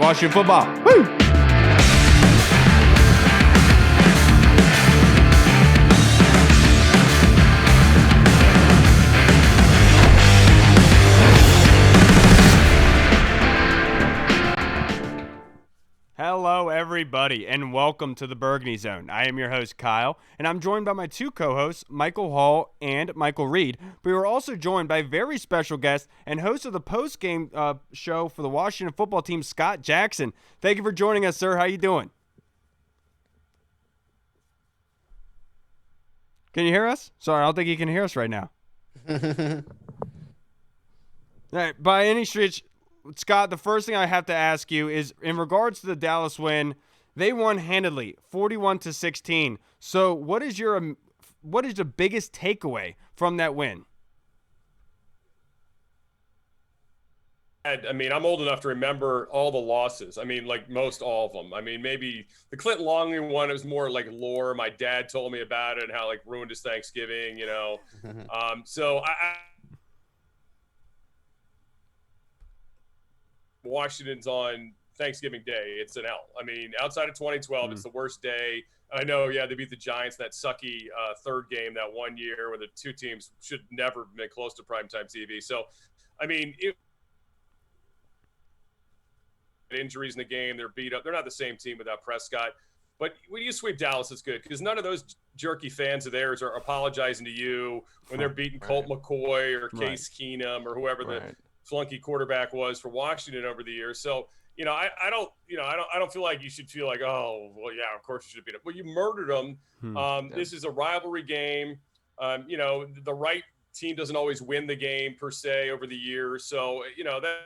Washington football. Woo! Hello, everybody, and welcome to the Burgundy Zone. I am your host, Kyle, and I'm joined by my two co-hosts, Michael Hall and Michael Reed. We were also joined by a very special guest and host of the post-game show for the Washington football team, Scott Jackson. Thank you for joining us, sir. How you doing? Can you hear us? Sorry, I don't think you can hear us right now. All right, by any stretch, Scott, the first thing I have to ask you is in regards to the Dallas win, they won handedly, 41-16. So what is the biggest takeaway from that win? I mean, I'm old enough to remember all the losses. I mean, like most all of them. I mean, maybe the Clinton Longley one, it was more like lore. My dad told me about it and how like ruined his Thanksgiving, you know. So I Washington's on Thanksgiving Day. It's an L. I mean, outside of 2012, it's the worst day. I know, yeah, they beat the Giants in that sucky third game that one year where the two teams should never have been close to primetime TV. So, I mean, injuries in the game, they're beat up. They're not the same team without Prescott. But when you sweep Dallas, it's good because none of those jerky fans of theirs are apologizing to you when they're beating Colt McCoy or Case Keenum or whoever the flunky quarterback was for Washington over the years. So, you know, I don't feel like you should feel like, oh, well, yeah, of course you should beat them. Well, you murdered them. This is a rivalry game. You know, the right team doesn't always win the game per se over the years. So, you know, that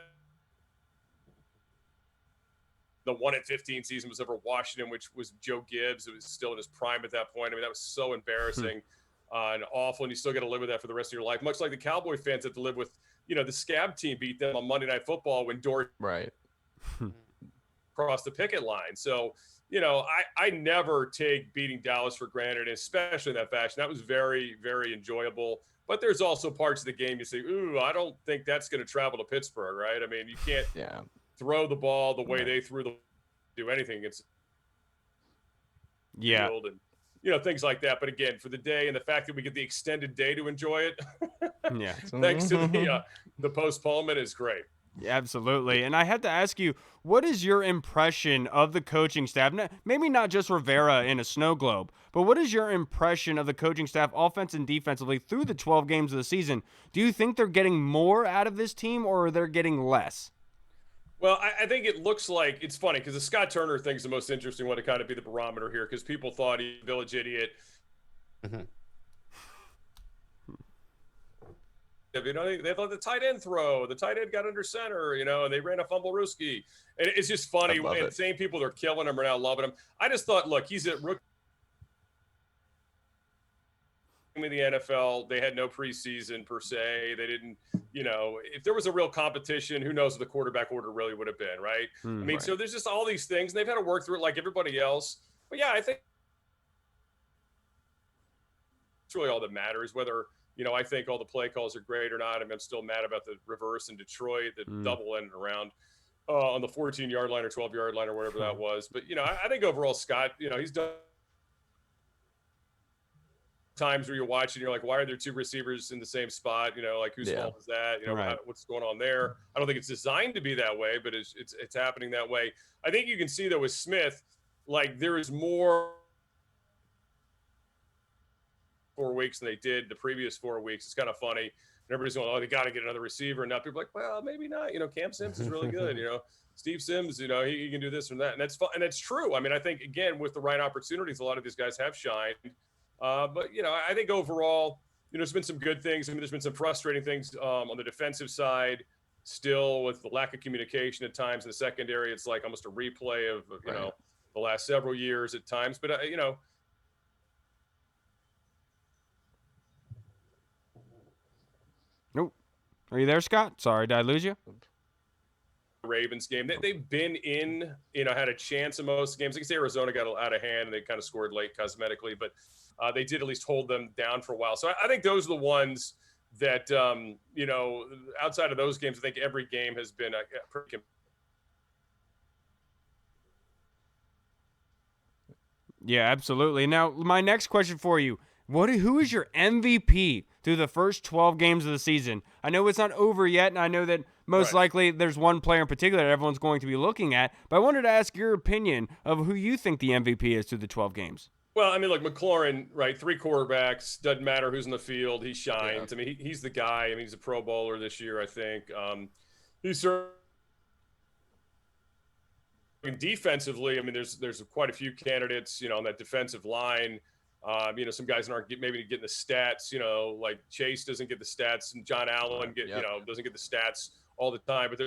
the 1-15 season was over Washington, which was Joe Gibbs. It was still in his prime at that point. I mean, that was so embarrassing and awful. And you still got to live with that for the rest of your life, much like the Cowboy fans have to live with, you know, the scab team beat them on Monday Night Football when Dorsey crossed the picket line. So, you know, I never take beating Dallas for granted, especially in that fashion. That was very, very enjoyable. But there's also parts of the game you say, ooh, I don't think that's going to travel to Pittsburgh, right? I mean, you can't throw the ball the way they do anything against field and, you know, things like that. But again, for the day and the fact that we get the extended day to enjoy it, thanks to the postponement is great. Yeah, absolutely. And I had to ask you, what is your impression of the coaching staff? Maybe not just Rivera in a snow globe, but what is your impression of the coaching staff, offense and defensively, through the 12 games of the season? Do you think they're getting more out of this team or they're getting less? Well, I think it looks like it's funny because the Scott Turner thing's the most interesting one to kind of be the barometer here because people thought he's a village idiot. You know, they thought the tight end throw, the tight end got under center, you know, and they ran a fumble rooski. And it's just funny. And same people that are killing him are now loving him. I just thought, look, he's a rookie in the NFL. They had no preseason per se. They didn't, you know, if there was a real competition, who knows what the quarterback order really would have been, right? I mean, so there's just all these things, and they've had to work through it like everybody else. But yeah, I think it's really all that matters, whether, you know, I think all the play calls are great or not. I mean, I'm still mad about the reverse in Detroit, the double ended around on the 14-yard line or 12-yard line or whatever that was. But, you know, I think overall Scott, you know, he's done times where you're watching, you're like, why are there two receivers in the same spot? You know, like whose fault is that? You know, what's going on there? I don't think it's designed to be that way, but it's happening that way. I think you can see though with Smith, like there is more 4 weeks than they did the previous 4 weeks. It's kind of funny. And everybody's going, oh, they got to get another receiver. And now people are like, well, maybe not. You know, Cam Sims is really good. You know, Steve Sims, you know, he can do this and that. And that's fun. And that's true. I mean, I think, again, with the right opportunities, a lot of these guys have shined. But, you know, I think overall, you know, there's been some good things. I mean, there's been some frustrating things on the defensive side still with the lack of communication at times in the secondary. It's like almost a replay of, you know, the last several years at times. But, you know, nope. Are you there, Scott? Sorry, did I lose you? Ravens game. They've been in, you know, had a chance in most games. I can say Arizona got out of hand and they kind of scored late cosmetically, but they did at least hold them down for a while. So I think those are the ones that, you know, outside of those games, I think every game has been a pretty Yeah, absolutely. Now, my next question for you: who is your MVP through the first 12 games of the season? I know it's not over yet, and I know that most Right. likely there's one player in particular that everyone's going to be looking at. But I wanted to ask your opinion of who you think the MVP is through the 12 games. Well, I mean, look, McLaurin, right? 3 quarterbacks, doesn't matter who's in the field, he Yeah. shines. I mean, he's the guy. I mean, he's a Pro Bowler this year, I think. He's certainly defensively. I mean, there's quite a few candidates, on that defensive line. Some guys aren't maybe getting the stats. Like Chase doesn't get the stats, and John Allen doesn't get the stats all the time. But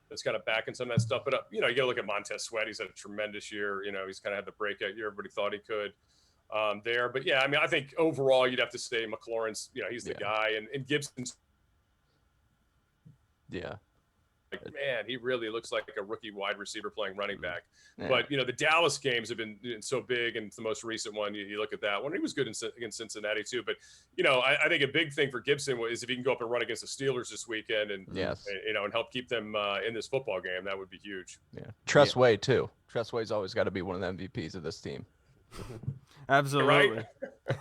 that's kind of backing some of that stuff. But you got to look at Montez Sweat. He's had a tremendous year. He's kind of had the breakout year everybody thought he could there. But yeah, I mean, I think overall you'd have to say McLaurin's. He's the guy, and Gibson's. Yeah. Like, man, he really looks like a rookie wide receiver playing running back. Yeah. But the Dallas games have been so big, and it's the most recent one. You look at that one; he was good against Cincinnati too. But I think a big thing for Gibson is if he can go up and run against the Steelers this weekend, and and help keep them in this football game, that would be huge. Yeah, Tressway too. Tressway's always got to be one of the MVPs of this team. Absolutely.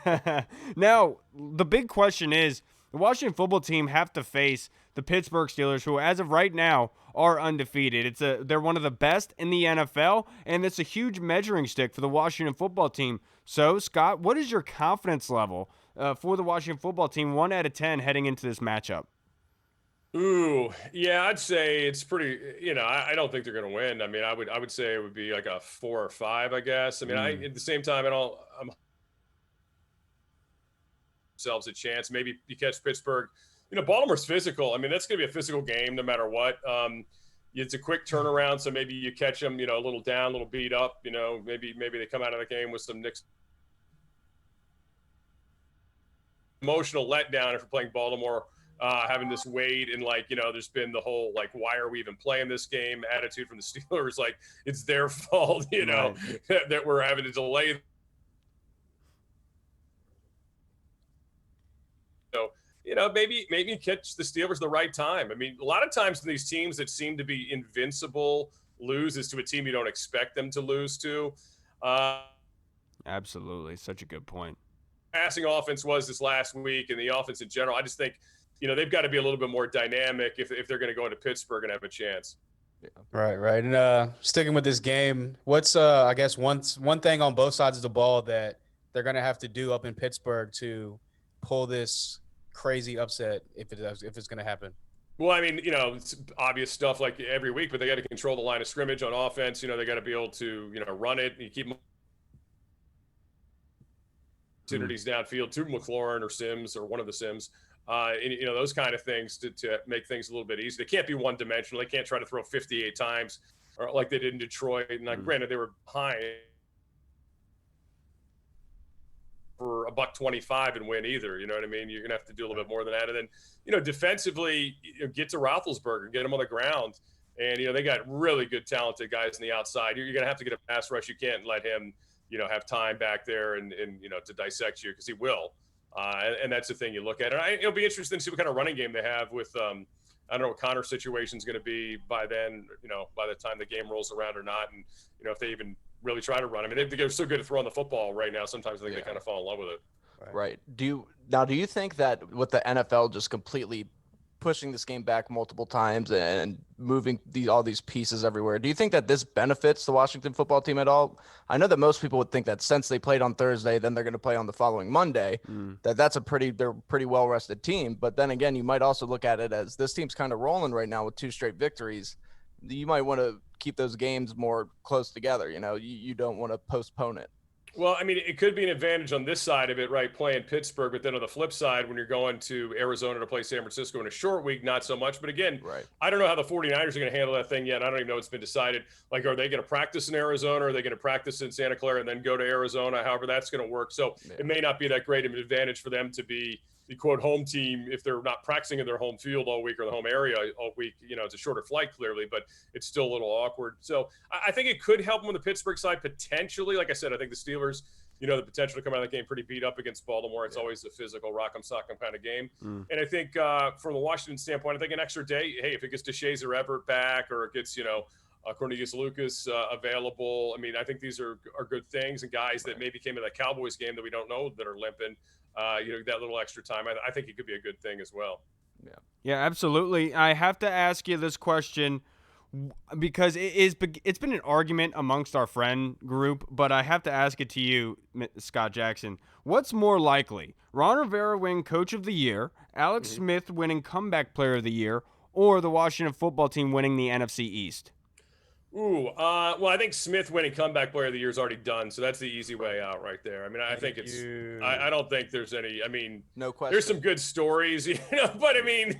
Right? Now, the big question is, the Washington football team have to face the Pittsburgh Steelers, who, as of right now, are undefeated. They're one of the best in the NFL, and it's a huge measuring stick for the Washington football team. So, Scott, what is your confidence level for the Washington football team, 1 out of 10, heading into this matchup? Ooh, yeah, I'd say it's pretty. I don't think they're going to win. I mean, I would say it would be like a 4 or 5, I guess. I mean, at the same time, I'm themselves a chance. Maybe you catch Pittsburgh. Baltimore's physical. I mean, that's going to be a physical game no matter what. It's a quick turnaround, so maybe you catch them, a little down, a little beat up. Maybe they come out of the game with some emotional letdown if you're playing Baltimore, having this wait and there's been the whole why are we even playing this game attitude from the Steelers, like it's their fault, Right. that we're having to delay. So, maybe catch the Steelers the right time. I mean, a lot of times in these teams that seem to be invincible loses to a team you don't expect them to lose to. Absolutely. Such a good point. Passing offense was this last week, and the offense in general. I just think, they've got to be a little bit more dynamic if they're going to go into Pittsburgh and have a chance. Yeah. Right. And sticking with this game, what's I guess one thing on both sides of the ball that they're going to have to do up in Pittsburgh to pull this crazy upset if it's going to happen? Well, I mean, it's obvious stuff like every week, but they got to control the line of scrimmage on offense. They got to be able to, run it. You keep opportunities downfield to McLaurin or Sims or one of the Sims. And, those kind of things to make things a little bit easier. They can't be one-dimensional. They can't try to throw 58 times or like they did in Detroit. And granted, they were behind for $125 and win either. You know what I mean? You're going to have to do a little bit more than that. And then, defensively, get to Roethlisberger, get him on the ground. And, they got really good, talented guys on the outside. You're going to have to get a pass rush. You can't let him, have time back there and to dissect you, because he will. And that's the thing you look at. And it'll be interesting to see what kind of running game they have with, I don't know what Connor's situation is going to be by then, by the time the game rolls around or not. And, if they even really try to run. I mean, they're so good at throwing the football right now. Sometimes I think they kind of fall in love with it. Right. Do you think that with the NFL just completely pushing this game back multiple times and moving all these pieces everywhere, do you think that this benefits the Washington football team at all? I know that most people would think that since they played on Thursday, then they're going to play on the following Monday, they're a pretty well-rested team. But then again, you might also look at it as this team's kind of rolling right now with 2 straight victories. You might want to keep those games more close together. You don't want to postpone it. Well, I mean, it could be an advantage on this side of it, right, playing Pittsburgh. But then on the flip side, when you're going to Arizona to play San Francisco in a short week, not so much. But again, I don't know how the 49ers are going to handle that thing yet. I don't even know it's been decided. Like, are they going to practice in Arizona? Or are they going to practice in Santa Clara and then go to Arizona? However that's going to work. So it may not be that great of an advantage for them to be the quote home team if they're not practicing in their home field all week or the home area all week. It's a shorter flight clearly, but it's still a little awkward. So I think it could help them on the Pittsburgh side potentially. Like I said, I think the Steelers, the potential to come out of the game pretty beat up against Baltimore. It's always a physical rock'em sock'em kind of game. And I think from the Washington standpoint, I think an extra day, hey, if it gets Deshazier Everett back or it gets, Cornelius Lucas available. I mean, I think these are good things, and guys that maybe came in that Cowboys game that we don't know that are limping. That little extra time. I think it could be a good thing as well. Yeah, absolutely. I have to ask you this question because it's been an argument amongst our friend group, but I have to ask it to you, Scott Jackson. What's more likely, Ron Rivera winning Coach of the Year, Alex Smith winning Comeback Player of the Year, or the Washington Football Team winning the NFC East? Well, I think Smith winning Comeback Player of the Year is already done, so that's the easy way out right there. I mean, I think it's. I don't think there's any. I mean, No question. There's some good stories, but I mean,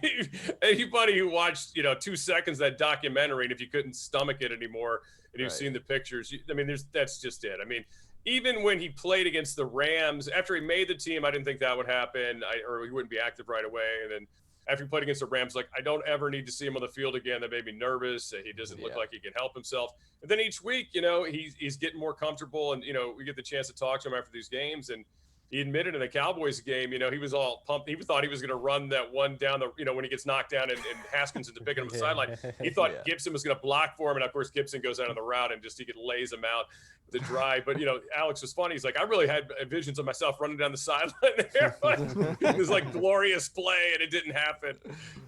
anybody who watched 2 seconds of that documentary, and if you couldn't stomach it anymore, and you've seen the pictures, I mean, that's just it. I mean, even when he played against the Rams, after he made the team, I didn't think that would happen, or he wouldn't be active right away, and then. After he played against the Rams, like, I don't ever need to see him on the field again. That made me nervous. He doesn't look like he can help himself. And then each week, he's getting more comfortable, and, we get the chance to talk to him after these games. And he admitted in the Cowboys game, he was all pumped. He thought he was going to run that one down when he gets knocked down and Haskins into picking him the sideline. He thought Gibson was going to block for him. And of course, Gibson goes out on the route and he lays him out to dry. But, Alex was funny. He's like, I really had visions of myself running down the sideline there. It was like glorious play and it didn't happen.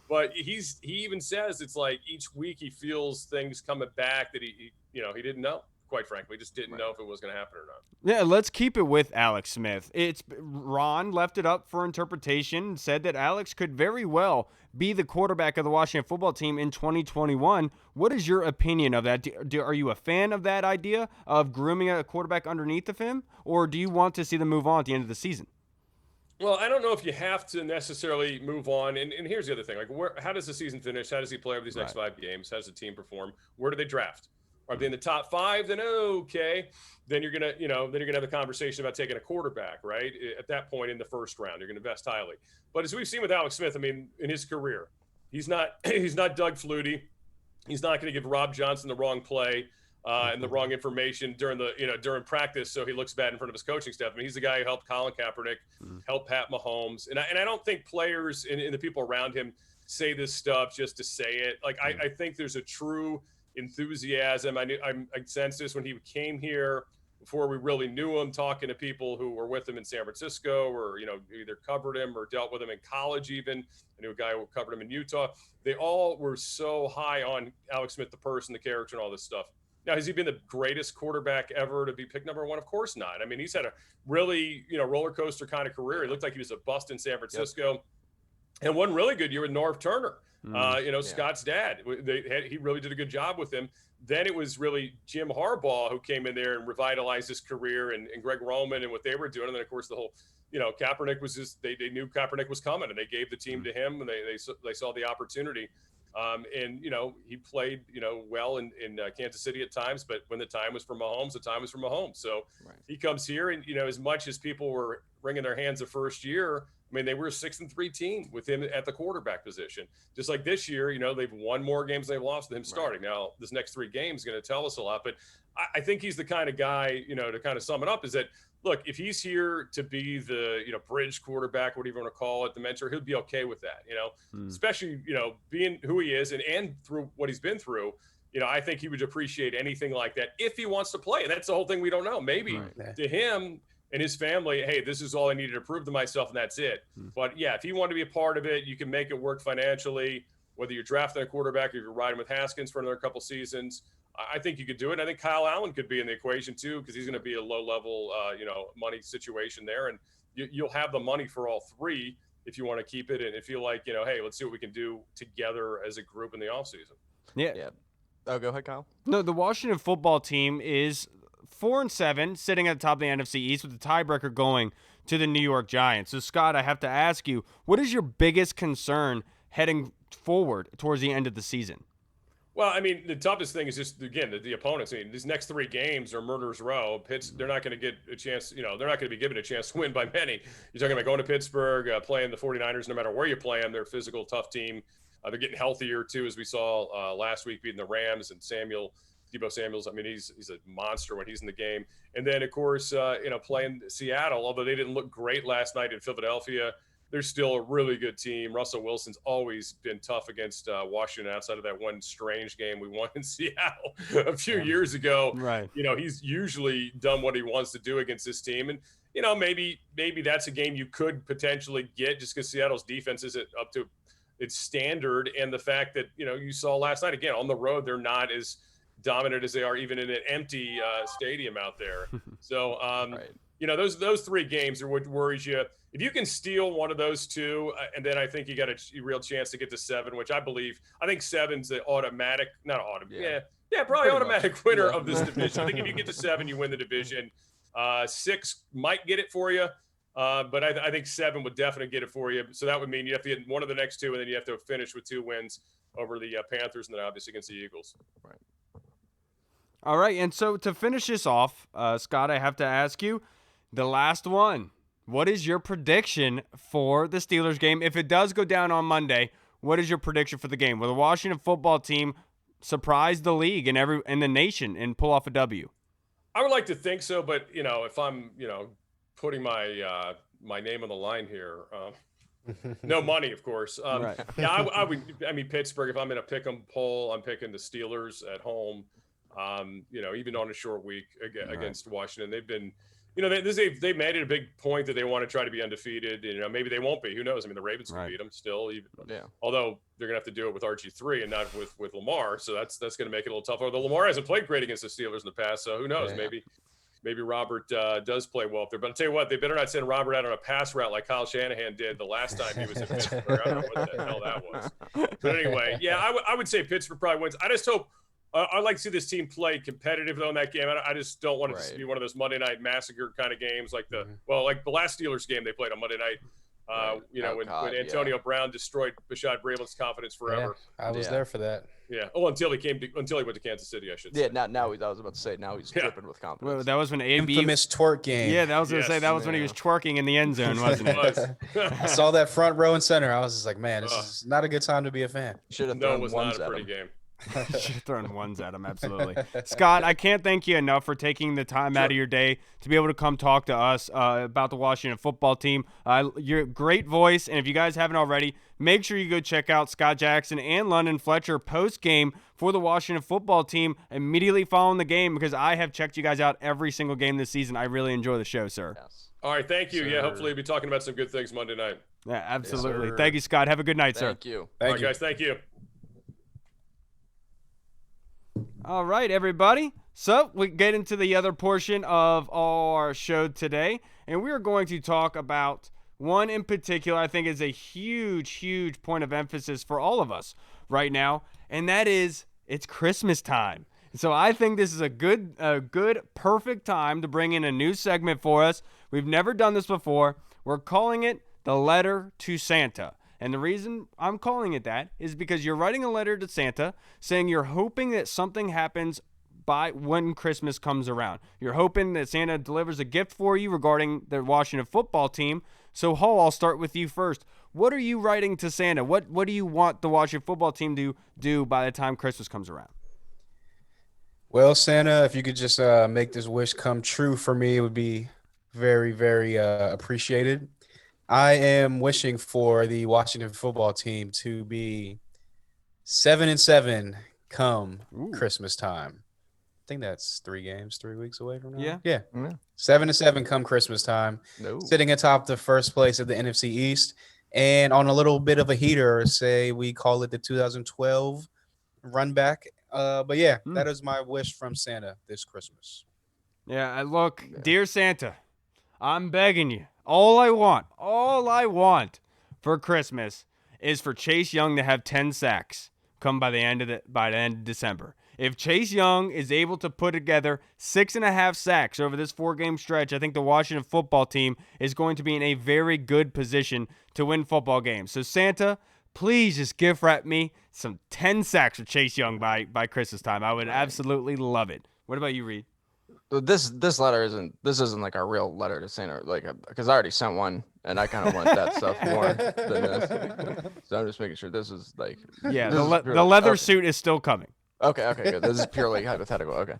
But he even says it's like each week he feels things coming back that he didn't know. Quite frankly, just didn't know if it was going to happen or not. Yeah, let's keep it with Alex Smith. Ron left it up for interpretation and said that Alex could very well be the quarterback of the Washington Football Team in 2021. What is your opinion of that? Are you a fan of that idea of grooming a quarterback underneath of him, or do you want to see them move on at the end of the season? Well, I don't know if you have to necessarily move on. And here's the other thing: how does the season finish? How does he play over these next 5 games? How does the team perform? Where do they draft? Are they in the top 5? Then okay. Then you're gonna have a conversation about taking a quarterback, right? At that point in the first round, you're gonna invest highly. But as we've seen with Alex Smith, I mean, in his career, he's not Doug Flutie. He's not going to give Rob Johnson the wrong play and the wrong information during practice, so he looks bad in front of his coaching staff. I mean, he's the guy who helped Colin Kaepernick, helped Pat Mahomes, and I don't think players and the people around him say this stuff just to say it. Like I think there's a true enthusiasm. I sensed this when he came here before we really knew him, talking to people who were with him in San Francisco or either covered him or dealt with him in college. Even I knew a guy who covered him in Utah. They all were so high on Alex Smith, the person, the character, and all this stuff. Now, has he been the greatest quarterback ever to be picked number 1? Of course not. I mean, he's had a really roller coaster kind of career. He looked like he was a bust in San Francisco, and one really good year with Norv Turner. Scott's dad. He really did a good job with him. Then it was really Jim Harbaugh who came in there and revitalized his career, and Greg Roman and what they were doing. And then, of course, the whole, Kaepernick was just they knew Kaepernick was coming, and they gave the team to him, and they saw the opportunity. And he played well in Kansas City at times, but when the time was for Mahomes, the time was for Mahomes. So he comes here, and as much as people were wringing their hands the first year, I mean, they were a 6-3 team with him at the quarterback position. Just like this year, they've won more games than they've lost than him starting. Now, this next 3 games is going to tell us a lot, but I think he's the kind of guy, to kind of sum it up, is that, look, if he's here to be the, bridge quarterback, whatever you want to call it, the mentor, he'll be okay with that, especially, being who he is and through what he's been through. I think he would appreciate anything like that if he wants to play. And that's the whole thing we don't know. Maybe to him and his family, hey, this is all I needed to prove to myself, and that's it. But yeah, if he wanted to be a part of it, you can make it work financially, whether you're drafting a quarterback or you're riding with Haskins for another couple seasons. I think you could do it. I think Kyle Allen could be in the equation too, because he's going to be a low-level, money situation there, and you'll have the money for all 3 if you want to keep it and feel like, hey, let's see what we can do together as a group in the offseason. Yeah. Oh, go ahead, Kyle. No, the Washington Football Team is 4-7, sitting at the top of the NFC East with the tiebreaker going to the New York Giants. So, Scott, I have to ask you, what is your biggest concern heading forward towards the end of the season? Well, I mean, the toughest thing is just, again, the opponents. I mean, these next 3 games are murderer's row. Pitt's, they're not going to get a chance, they're not going to be given a chance to win by many. You're talking about going to Pittsburgh, playing the 49ers, no matter where you play them. They're a physical, tough team. They're getting healthier, too, as we saw last week, beating the Rams, and Deebo Samuels, I mean, he's a monster when he's in the game. And then, of course, playing Seattle, although they didn't look great last night in Philadelphia, they're still a really good team. Russell Wilson's always been tough against Washington outside of that one strange game we won in Seattle a few years ago. Right. He's usually done what he wants to do against this team. And, maybe that's a game you could potentially get just because Seattle's defense isn't up to its standard. And the fact that, you saw last night, again, on the road, they're not as dominant as they are even in an empty stadium out there. So, those 3 games are what worries you. If you can steal one of those 2, and then I think you got a real chance to get to 7, which I think 7's the automatic, not automatic. Yeah, probably automatic winner of this division. I think if you get to 7, you win the division. 6 might get it for you. But I think 7 would definitely get it for you. So that would mean you have to get one of the next 2, and then you have to finish with 2 wins over the Panthers and then obviously against the Eagles. Right. All right, and so to finish this off, Scott, I have to ask you, the last one. What is your prediction for the Steelers game? If it does go down on Monday, what is your prediction for the game? Will the Washington football team surprise the league and the nation and pull off a W? I would like to think so, but if I'm putting my my name on the line here, no money, of course. Right. Yeah, I would. I mean, Pittsburgh. If I'm in a pick'em poll, I'm picking the Steelers at home. Even on a short week against Washington, they've been. They made it a big point that they want to try to be undefeated. Maybe they won't be. Who knows? I mean, the Ravens can beat them still. Although they're going to have to do it with RG3 and not with Lamar. So that's going to make it a little tougher. Although Lamar hasn't played great against the Steelers in the past. So who knows? Maybe Robert does play well up there. But I'll tell you what, they better not send Robert out on a pass route like Kyle Shanahan did the last time he was in Pittsburgh. I don't know what the hell that was. But anyway, I would say Pittsburgh probably wins. I just hope I'd like to see this team play competitive though in that game. I just don't want it to be one of those Monday night massacre kind of games like the last Steelers game they played on Monday night. When Antonio Brown destroyed Bashad Braveland's confidence forever. Yeah, I was there for that. Yeah. Oh, until he went to Kansas City, I should say. Yeah. Now I was about to say now he's dripping with confidence. Well, that was when AB infamous twerk game. Yeah, that was going to say that was when he was twerking in the end zone, wasn't it? I saw that front row and center. I was just like, man, this is not a good time to be a fan. Should have no, it was not a pretty game. Should have thrown ones at him, absolutely. Scott, I can't thank you enough for taking the time out of your day to be able to come talk to us about the Washington football team. You're a great voice, and if you guys haven't already, make sure you go check out Scott Jackson and London Fletcher post-game for the Washington football team immediately following the game because I have checked you guys out every single game this season. I really enjoy the show, sir. Yes. All right, thank you. Sir. Yeah, hopefully we'll be talking about some good things Monday night. Yeah, absolutely. Yes, thank you, Scott. Have a good night, sir. Thank you. All right, guys, thank you. All right, everybody. So we get into the other portion of our show today, and we are going to talk about one in particular I think is a huge, huge point of emphasis for all of us right now, and that is it's Christmas time. So I think this is a good, perfect time to bring in a new segment for us. We've never done this before. We're calling it The Letter to Santa. And the reason I'm calling it that is because you're writing a letter to Santa saying you're hoping that something happens by when Christmas comes around. You're hoping that Santa delivers a gift for you regarding the Washington football team. So, Hall, I'll start with you first. What are you writing to Santa? What do you want the Washington football team to do by the time Christmas comes around? Well, Santa, if you could just make this wish come true for me, it would be very, very appreciated. I am wishing for the Washington football team to be 7-7 come Christmas time. I think that's 3 weeks away from now. Yeah. 7-7 come Christmas time. Sitting atop the first place of the NFC East and on a little bit of a heater, say we call it the 2012 run back. But yeah, that is my wish from Santa this Christmas. Yeah, look, dear Santa, I'm begging you. All I want for Christmas is for Chase Young to have 10 sacks come by the end of December. If Chase Young is able to put together 6.5 sacks over this 4-game stretch, I think the Washington football team is going to be in a very good position to win football games. So Santa, please just gift wrap me some 10 sacks with Chase Young by Christmas time. I would absolutely love it. What about you, Reed? This letter isn't like a real letter to Santa, because I already sent one and I kind of want that stuff more than this. So I'm just making sure this is like the leather suit is still coming. Okay, good. This is purely hypothetical. Okay.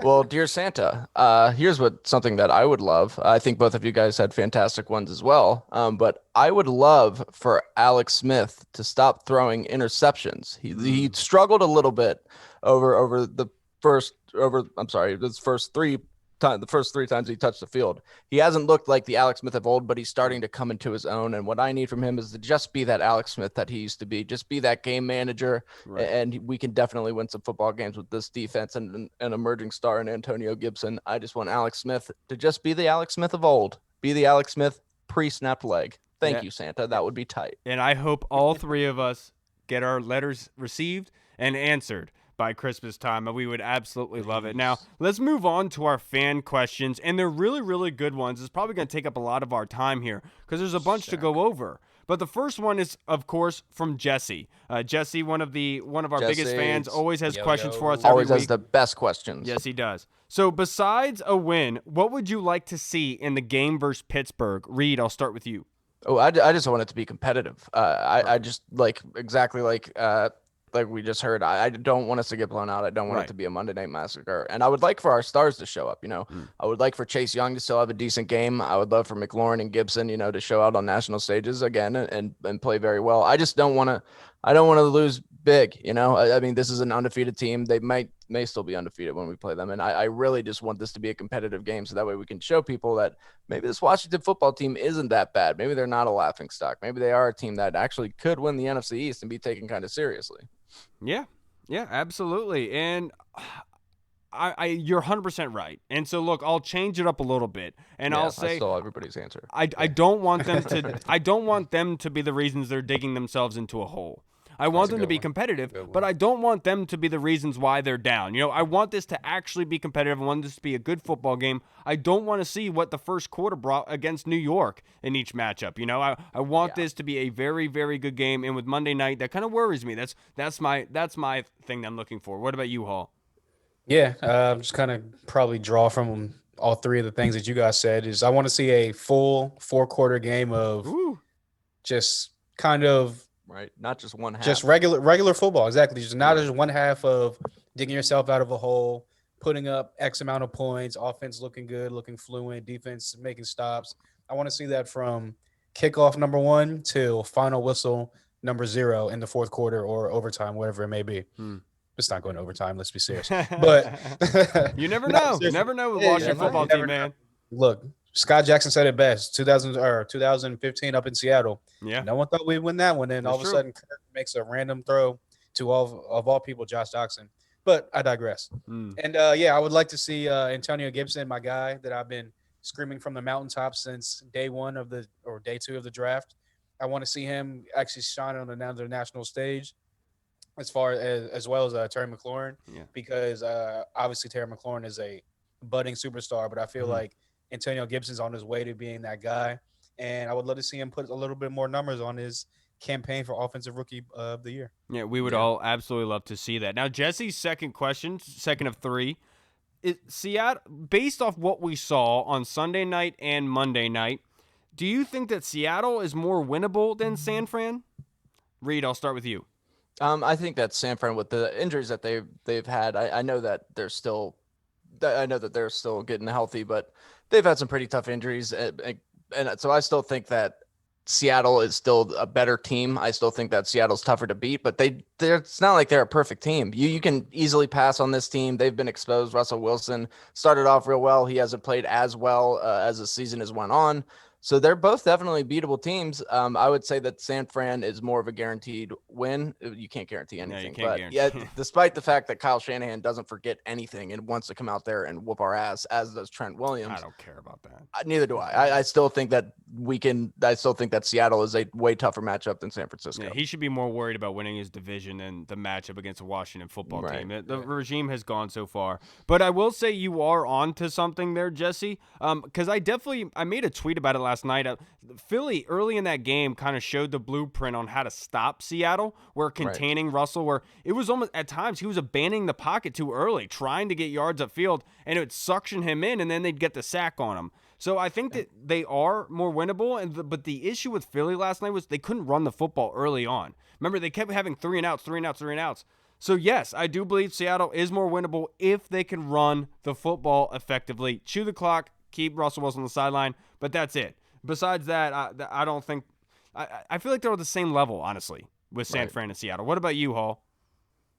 Well, dear Santa, here's something that I would love. I think both of you guys had fantastic ones as well. But I would love for Alex Smith to stop throwing interceptions. He struggled a little bit over the first over. I'm sorry, the first three times he touched the field. He hasn't looked like the Alex Smith of old, but he's starting to come into his own. And what I need from him is to just be that Alex Smith that he used to be. Just be that game manager. Right. And we can definitely win some football games with this defense and an emerging star in Antonio Gibson. I just want Alex Smith to just be the Alex Smith of old. Be the Alex Smith pre-snapped leg. Thank you, Santa. That would be tight. And I hope all three of us get our letters received and answered by Christmas time, and we would absolutely love it. Now, let's move on to our fan questions, and they're really, really good ones. It's probably going to take up a lot of our time here because there's a bunch to go over. But the first one is, of course, from Jesse. Jesse, one of our biggest fans, always has questions for us every Always week. has the best questions. Yes, he does. So besides a win, what would you like to see in the game versus Pittsburgh? Reed, I'll start with you. Oh, I just want it to be competitive. I just exactly like we just heard, I don't want us to get blown out. I don't want it to be a Monday Night Massacre. And I would like for our stars to show up, I would like for Chase Young to still have a decent game. I would love for McLaurin and Gibson, to show out on national stages again and play very well. I don't want to lose big, I mean, this is an undefeated team. They may still be undefeated when we play them. And I really just want this to be a competitive game. So that way we can show people that maybe this Washington football team isn't that bad. Maybe they're not a laughing stock. Maybe they are a team that actually could win the NFC East and be taken kind of seriously. Yeah, absolutely. And you're 100% right. And so, look, I'll change it up a little bit, and I'll say I stole everybody's answer. I don't want them to. I don't want them to be the reasons they're digging themselves into a hole. I want them to be competitive, but I don't want them to be the reasons why they're down. I want this to actually be competitive. I want this to be a good football game. I don't want to see what the first quarter brought against New York in each matchup. I want this to be a very, very good game. And with Monday night, that kind of worries me. That's my thing that I'm looking for. What about you, Hall? Yeah, just kind of probably draw from all three of the things that you guys said. Is I want to see a full 4-quarter game of just kind of. Right, not just one half. Just regular football, exactly. Just not just one half of digging yourself out of a hole, putting up X amount of points, offense looking good, looking fluent, defense making stops. I want to see that from kickoff number 1 till final whistle number 0 in the fourth quarter or overtime, whatever it may be. It's not going to overtime, let's be serious. But you never know. You never know with Washington football team, man. Look, Scott Jackson said it best. 2015 up in Seattle. Yeah. No one thought we'd win that one. Then all of a sudden, Kirk makes a random throw to all people, Josh Doxson. But I digress. And I would like to see Antonio Gibson, my guy that I've been screaming from the mountaintops since day 2 of the draft. I want to see him actually shine on the national stage, as well as Terry McLaurin, because obviously Terry McLaurin is a budding superstar, but I feel like Antonio Gibson's on his way to being that guy, and I would love to see him put a little bit more numbers on his campaign for Offensive Rookie of the Year. Yeah, we would all absolutely love to see that. Now, Jesse's second question, second of 3, is Seattle. Based off what we saw on Sunday night and Monday night, do you think that Seattle is more winnable than San Fran? Reed, I'll start with you. I think that San Fran, with the injuries that they've had, I know that they're still getting healthy, but they've had some pretty tough injuries, and so I still think that Seattle is still a better team. I still think that Seattle's tougher to beat, but it's not like they're a perfect team. You can easily pass on this team. They've been exposed. Russell Wilson started off real well. He hasn't played as well as the season has went on. So they're both definitely beatable teams. I would say that San Fran is more of a guaranteed win. You can't guarantee anything, despite the fact that Kyle Shanahan doesn't forget anything and wants to come out there and whoop our ass, as does Trent Williams. I don't care about that. Neither do I. I still think that I still think that Seattle is a way tougher matchup than San Francisco. Yeah, he should be more worried about winning his division than the matchup against a Washington football team. The regime has gone so far. But I will say you are on to something there, Jesse, because I made a tweet about it last night. Philly early in that game kind of showed the blueprint on how to stop Seattle, where containing Russell, where it was almost at times he was abandoning the pocket too early, trying to get yards upfield, and it would suction him in, and then they'd get the sack on him. So I think that they are more winnable, but the issue with Philly last night was they couldn't run the football early on. Remember, they kept having 3 and outs. So, yes, I do believe Seattle is more winnable if they can run the football effectively, chew the clock, keep Russell Wilson on the sideline, but that's it. Besides that, I don't think – I feel like they're on the same level, honestly, with San Fran and Seattle. What about you, Hall?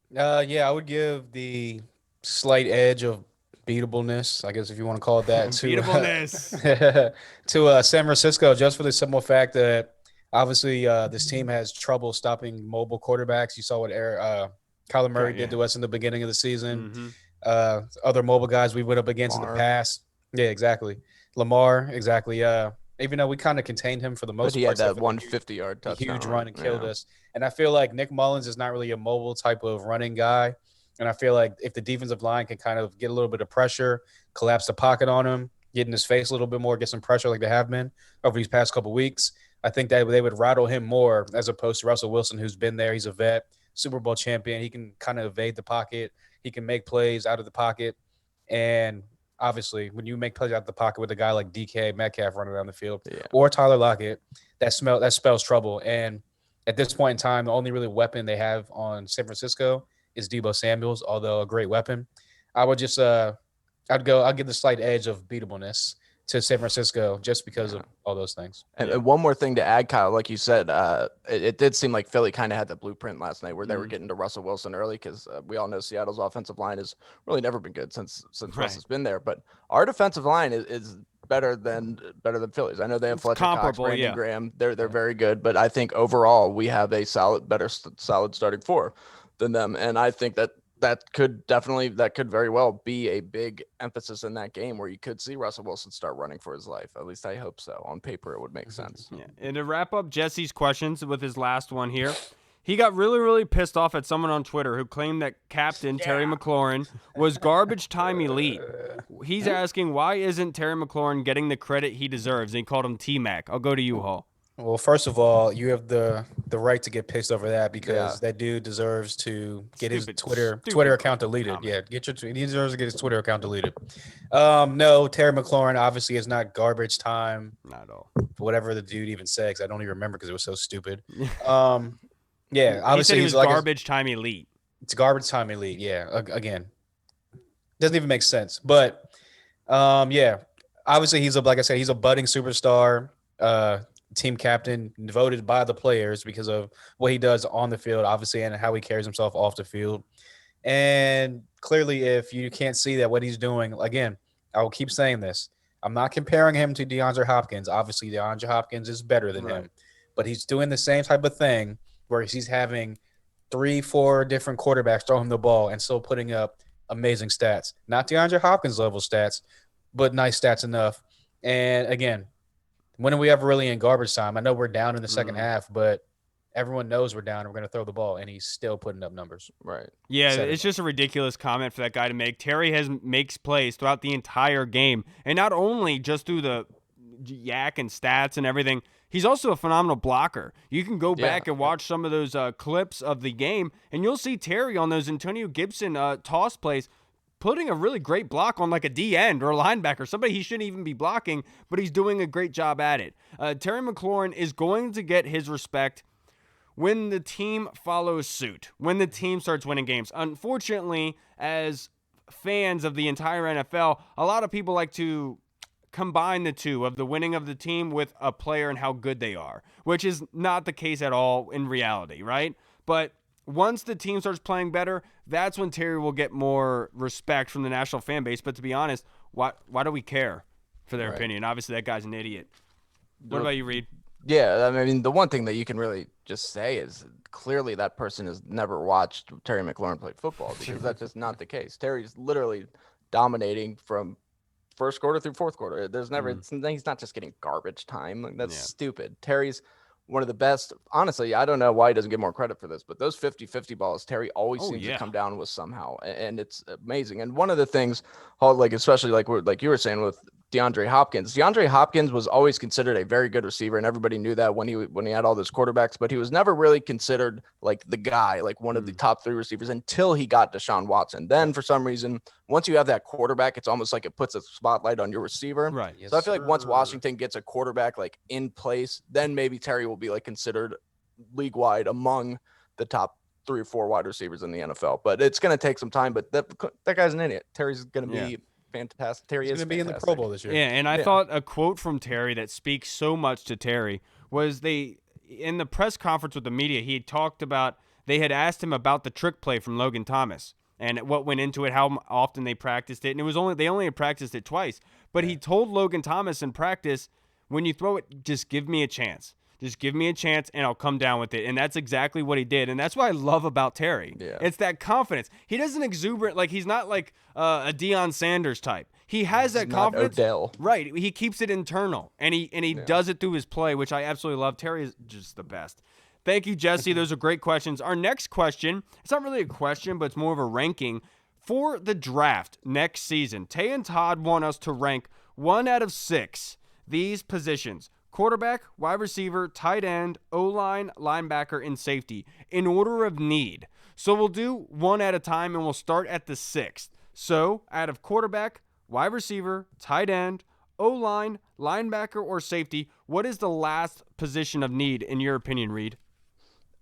Yeah, I would give the slight edge of beatableness, I guess if you want to call it that, Beatableness. to San Francisco, just for the simple fact that obviously this team has trouble stopping mobile quarterbacks. You saw what Kyler Murray did to us in the beginning of the season. Other mobile guys we went up against in the past. Yeah, exactly. Lamar, exactly. Even though we kind of contained him for the most But he part, had that 150-yard touchdown. huge run and killed us. And I feel like Nick Mullins is not really a mobile type of running guy. And I feel like if the defensive line can kind of get a little bit of pressure, collapse the pocket on him, get in his face a little bit more, get some pressure like they have been over these past couple of weeks, I think that they would rattle him more as opposed to Russell Wilson, who's been there. He's a vet, Super Bowl champion. He can kind of evade the pocket. He can make plays out of the pocket. And obviously, when you make plays out of the pocket with a guy like DK Metcalf running down the field or Tyler Lockett, that spells trouble. And at this point in time, the only really weapon they have on San Francisco is Deebo Samuels, although a great weapon. I would just I'll give the slight edge of beatableness to San Francisco just because of all those things. And one more thing to add, Kyle, like you said, it did seem like Philly kind of had the blueprint last night where they were getting to Russell Wilson early because we all know Seattle's offensive line has really never been good since Russ has been there. But our defensive line is better than Philly's. I know they have Fletcher Cox, Brandon Graham. They're very good, but I think overall we have a solid starting four than them, and I think that could very well be a big emphasis in that game where you could see Russell Wilson start running for his life. At least I hope so. On paper, it would make sense. Yeah. And to wrap up Jesse's questions with his last one here, he got really, really pissed off at someone on Twitter who claimed that Captain Terry McLaurin was garbage time elite. He's asking, why isn't Terry McLaurin getting the credit he deserves? And he called him T-Mac. I'll go to you, Hall. Well, first of all, you have the right to get pissed over that because that dude deserves to get his Twitter account deleted. Comment. He deserves to get his Twitter account deleted. No, Terry McLaurin obviously is not garbage time. Not at all. Whatever the dude even said, 'cause I don't even remember because it was so stupid. Yeah, obviously he's like garbage time elite. It's garbage time elite. Yeah, again, doesn't even make sense. But obviously he's like I said, he's a budding superstar. Team captain, voted by the players because of what he does on the field, obviously, and how he carries himself off the field. And clearly, if you can't see that what he's doing, again, I will keep saying this. I'm not comparing him to DeAndre Hopkins. Obviously, DeAndre Hopkins is better than him, but he's doing the same type of thing where he's having 3-4 different quarterbacks throw him the ball and still putting up amazing stats. Not DeAndre Hopkins level stats, but nice stats enough. And again, when are we ever really in garbage time? I know we're down in the second half, but everyone knows we're down and we're going to throw the ball, and he's still putting up numbers. Right. Yeah, it's just a ridiculous comment for that guy to make. Terry makes plays throughout the entire game, and not only just through the yak and stats and everything, he's also a phenomenal blocker. You can go back and watch some of those clips of the game, and you'll see Terry on those Antonio Gibson toss plays putting a really great block on like a D end or a linebacker, somebody he shouldn't even be blocking, but he's doing a great job at it. Terry McLaurin is going to get his respect when the team follows suit, when the team starts winning games. Unfortunately, as fans of the entire NFL, a lot of people like to combine the two of the winning of the team with a player and how good they are, which is not the case at all in reality, right? But once the team starts playing better, that's when Terry will get more respect from the national fan base. But to be honest, why do we care for their opinion? Obviously, that guy's an idiot. What about you, Reed? Yeah, I mean, the one thing that you can really just say is clearly that person has never watched Terry McLaurin play football because that's just not the case. Terry's literally dominating from first quarter through fourth quarter. There's never he's not just getting garbage time. Like, that's stupid. Terry's one of the best. Honestly, I don't know why he doesn't get more credit for this, but those 50-50 balls, Terry always seems to come down with somehow, and it's amazing. And one of the things, like especially like you were saying with DeAndre Hopkins was always considered a very good receiver, and everybody knew that when he had all those quarterbacks, but he was never really considered like the guy, like one of the top 3 receivers until he got Deshaun Watson. Then for some reason, once you have that quarterback, it's almost like it puts a spotlight on your receiver. Right. So I feel like once Washington gets a quarterback like in place, then maybe Terry will be like considered league wide among the top 3 or 4 wide receivers in the NFL. But it's going to take some time. But that guy's an idiot. Terry's going to be fantastic. Terry He's is going to be in the fantastic. Pro Bowl this year. Yeah, and I thought a quote from Terry that speaks so much to Terry was in the press conference with the media, he talked about they had asked him about the trick play from Logan Thomas and what went into it, how often they practiced it, and they only had practiced it twice. But he told Logan Thomas in practice, when you throw it, just give me a chance. Just give me a chance, and I'll come down with it. And that's exactly what he did. And that's what I love about Terry. Yeah. It's that confidence. He doesn't exuberant, like he's not like a Deion Sanders type. He has that confidence. Odell. Right. He keeps it internal, and he does it through his play, which I absolutely love. Terry is just the best. Thank you, Jesse. Those are great questions. Our next question, it's not really a question, but it's more of a ranking. For the draft next season, Tay and Todd want us to rank 1 out of 6 these positions: quarterback, wide receiver, tight end, O-line, linebacker, and safety in order of need. So we'll do one at a time, and we'll start at the 6th. So out of quarterback, wide receiver, tight end, O-line, linebacker, or safety, what is the last position of need in your opinion, Reed?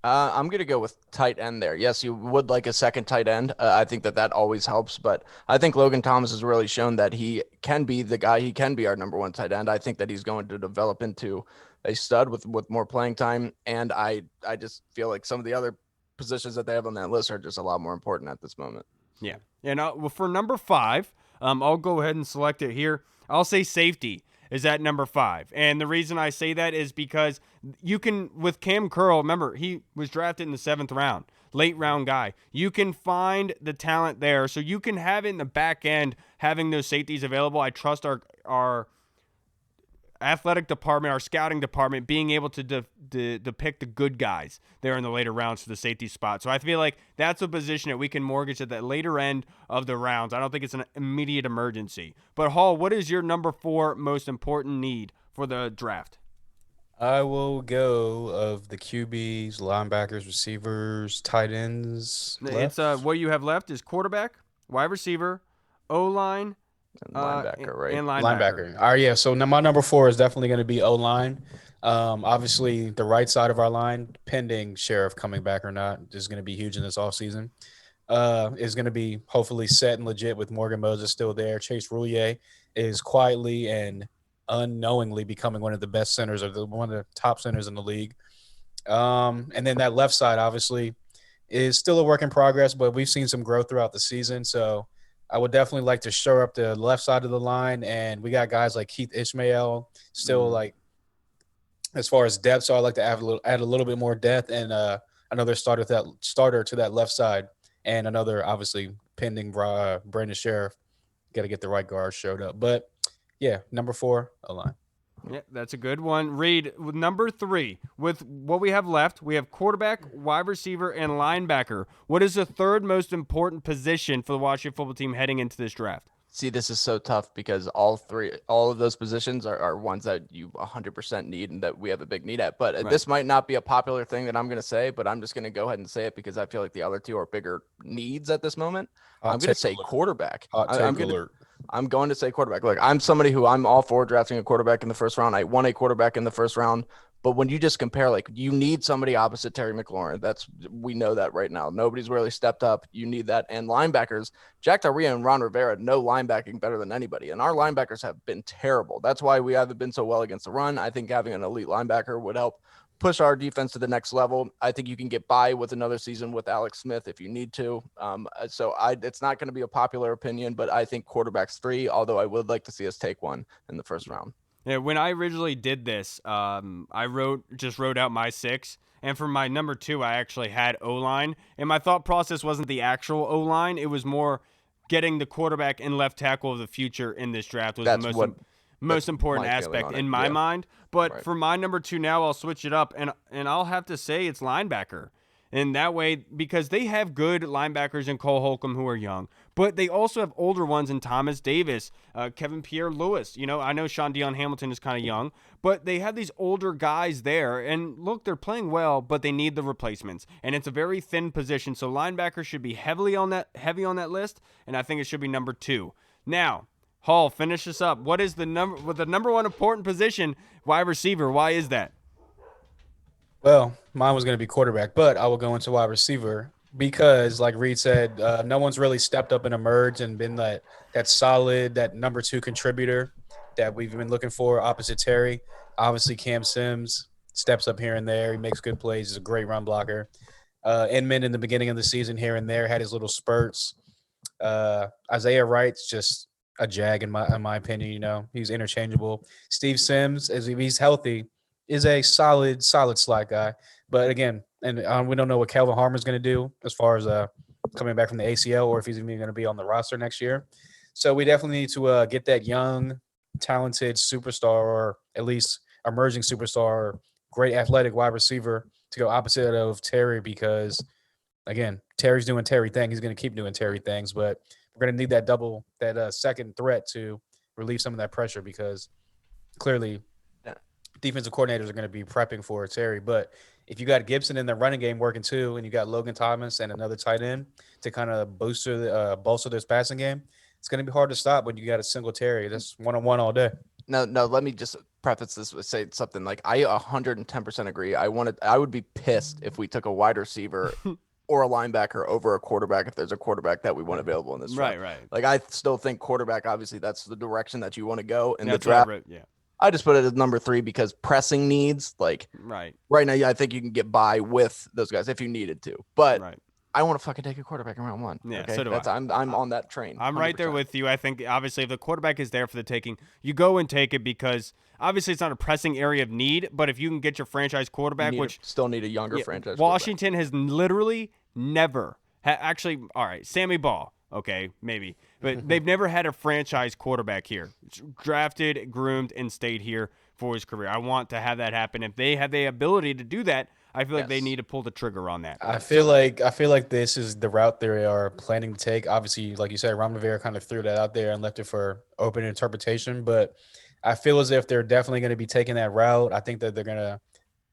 I'm going to go with tight end there. Yes, you would like a second tight end. I think that always helps, but I think Logan Thomas has really shown that he can be the guy. He can be our number 1 tight end. I think that he's going to develop into a stud with more playing time, and I just feel like some of the other positions that they have on that list are just a lot more important at this moment. Yeah. And well, for number 5, I'll go ahead and select it here. I'll say safety is at number 5. And the reason I say that is because you can, with Cam Curl, remember, he was drafted in the 7th round, late round guy. You can find the talent there. So you can have it in the back end, having those safeties available. I trust our athletic department, our scouting department, being able to depict the good guys there in the later rounds for the safety spot. So I feel like that's a position that we can mortgage at that later end of the rounds. I don't think it's an immediate emergency. But Hall, what is your number 4 most important need for the draft? I will go of the QBs, linebackers, receivers, tight ends. It's what you have left is quarterback, wide receiver, O-line, And linebacker, right? and linebacker. All right, yeah. So my number 4 is definitely going to be O-line. Obviously, the right side of our line, pending Sheriff coming back or not, is going to be huge in this offseason. Is going to be hopefully set and legit with Morgan Moses still there. Chase Roulier is quietly and unknowingly becoming one of the best centers, or one of the top centers in the league. And then that left side, obviously, is still a work in progress, but we've seen some growth throughout the season. So I would definitely like to shore up the left side of the line, and we got guys like Keith Ishmael still like as far as depth. So I'd like to add a little bit more depth and another starter to that left side, and another obviously pending Brandon Sheriff. Got to get the right guard showed up, but yeah, number 4, O-line. Yeah, that's a good one. Reed, with number 3, with what we have left, we have quarterback, wide receiver, and linebacker. What is the 3rd most important position for the Washington football team heading into this draft? See, this is so tough because all of those positions are ones that you 100% need and that we have a big need at. But this might not be a popular thing that I'm going to say, but I'm just going to go ahead and say it because I feel like the other 2 are bigger needs at this moment. I'm going to say quarterback. I'm going to say quarterback. Look, I'm somebody who I'm all for drafting a quarterback in the 1st round. I won a quarterback in the 1st round. But when you just compare, like, you need somebody opposite Terry McLaurin. We know that right now. Nobody's really stepped up. You need that. And linebackers, Jack Del Rio and Ron Rivera know linebacking better than anybody. And our linebackers have been terrible. That's why we haven't been so well against the run. I think having an elite linebacker would help push our defense to the next level. I think you can get by with another season with Alex Smith if you need to. It's not going to be a popular opinion, but I think quarterback's 3, although I would like to see us take one in the 1st round. Yeah, when I originally did this, I wrote out my 6, and for my number 2, I actually had O-line, and my thought process wasn't the actual O-line; it was more getting the quarterback and left tackle of the future in this draft was the most important aspect in my mind. But for my number 2 now, I'll switch it up, and I'll have to say it's linebacker. And that way, because they have good linebackers in Cole Holcomb who are young, but they also have older ones in Thomas Davis, Kevin Pierre-Louis. I know Sean Dion Hamilton is kind of young, but they have these older guys there. And look, they're playing well, but they need the replacements. And it's a very thin position, so linebacker should be heavy on that list, and I think it should be number 2. Now, Hall, finish this up. What is the number 1 important position? Wide receiver. Why is that? Well, mine was going to be quarterback, but I will go into wide receiver because, like Reed said, no one's really stepped up and emerged and been that solid, that number 2 contributor that we've been looking for opposite Terry. Obviously, Cam Sims steps up here and there. He makes good plays. He's a great run blocker. Inman in the beginning of the season here and there had his little spurts. Isaiah Wright's just a jag in my opinion. He's interchangeable. Steve Sims, as if he's healthy, is a solid slot guy. But again, and we don't know what Calvin Harmon's going to do as far as coming back from the ACL or if he's even going to be on the roster next year. So we definitely need to get that young, talented superstar or at least emerging superstar, great athletic wide receiver to go opposite of Terry because, again, Terry's doing Terry things. He's going to keep doing Terry things, but we're going to need that second threat to relieve some of that pressure because clearly defensive coordinators are going to be prepping for Terry. But if you got Gibson in the running game working too, and you got Logan Thomas and another tight end to kind of bolster this passing game, it's going to be hard to stop when you got a single Terry. That's one-on-one all day. No, let me just preface this with say something like I 110% agree. I would be pissed if we took a wide receiver or a linebacker over a quarterback if there's a quarterback that we want available in this draft. Right. Like I still think quarterback, obviously that's the direction that you want to go in the That's draft. right. Yeah. I just put it as number 3 because pressing needs, like Right now, yeah, I think you can get by with those guys if you needed to. But right. I want to fucking take a quarterback in round 1. Yeah, okay? so do I. I'm on that train. I'm right there 100%. with you. I think obviously if the quarterback is there for the taking, you go and take it because obviously it's not a pressing area of need. But if you can get your franchise quarterback, which still need a younger franchise. Washington has literally never actually. All right, Sammy Ball. Okay, maybe, but they've never had a franchise quarterback here. Drafted, groomed, and stayed here for his career. I want to have that happen. If they have the ability to do that, I feel like they need to pull the trigger on that. I feel like this is the route they are planning to take. Obviously, like you said, Ron Rivera kind of threw that out there and left it for open interpretation. But I feel as if they're definitely going to be taking that route. I think that they're going to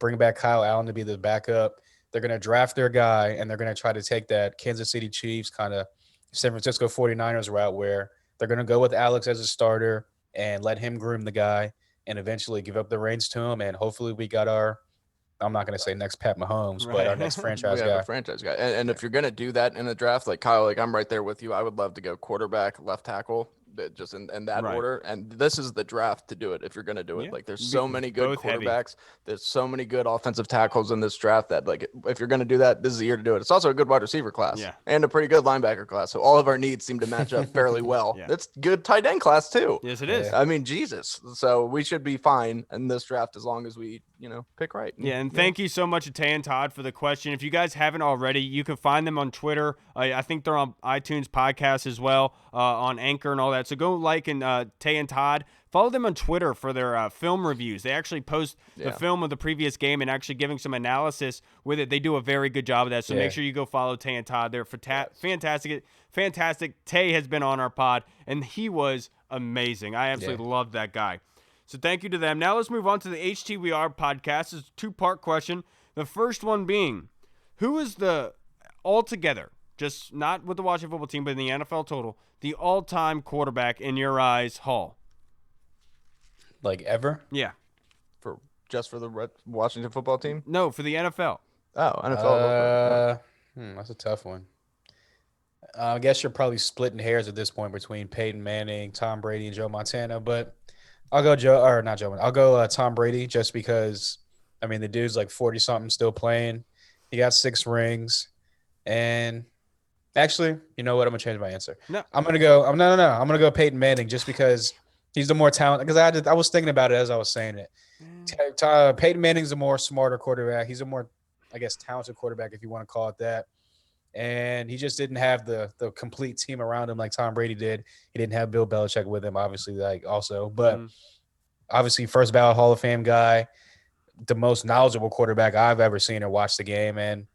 bring back Kyle Allen to be the backup. They're going to draft their guy, and they're going to try to take that Kansas City Chiefs kind of San Francisco 49ers route where they're going to go with Alex as a starter and let him groom the guy and eventually give up the reins to him. And hopefully we got I'm not going to say next Pat Mahomes, but our next franchise guy. A franchise guy. And if you're going to do that in a draft, like Kyle, like I'm right there with you. I would love to go quarterback, left tackle, just in that order. And this is the draft to do it if you're going to do it. Yeah. Like there's so many good Both heavy. quarterbacks. There's so many good offensive tackles in this draft that like if you're going to do that, this is the year to do it. It's also a good wide receiver class and a pretty good linebacker class. So all of our needs seem to match up fairly well. It's good tight end class too. Yes, it is. I mean, Jesus. So we should be fine in this draft as long as we, pick right. And thank you so much to Tay and Todd for the question. If you guys haven't already, you can find them on Twitter. I think they're on iTunes podcasts as well, on Anchor and all that. So go like and Tay and Todd. Follow them on Twitter for their film reviews. They actually post the film of the previous game and actually giving some analysis with it. They do a very good job of that. So make sure you go follow Tay and Todd. They're fantastic. Fantastic. Tay has been on our pod, and he was amazing. I absolutely loved that guy. So thank you to them. Now let's move on to the HTWR podcast. It's a 2-part question. The first one being, who is the altogether, just not with the Washington football team, but in the NFL total, the all-time quarterback in your eyes, Hall? Like ever? Yeah. For the Washington football team? No, for the NFL. Oh, NFL. That's a tough one. I guess you're probably splitting hairs at this point between Peyton Manning, Tom Brady, and Joe Montana, but I'll go I'll go Tom Brady just because, I mean, the dude's like 40-something still playing. He got 6 rings. And actually, you know what? I'm going to change my answer. No. I'm going to go I'm going to go Peyton Manning just because he's the more talented. Because I was thinking about it as I was saying it. Peyton Manning's a more smarter quarterback. He's a more, I guess, talented quarterback, if you want to call it that. And he just didn't have the complete team around him like Tom Brady did. He didn't have Bill Belichick with him, obviously, but obviously first ballot Hall of Fame guy, the most knowledgeable quarterback I've ever seen or watched the game, and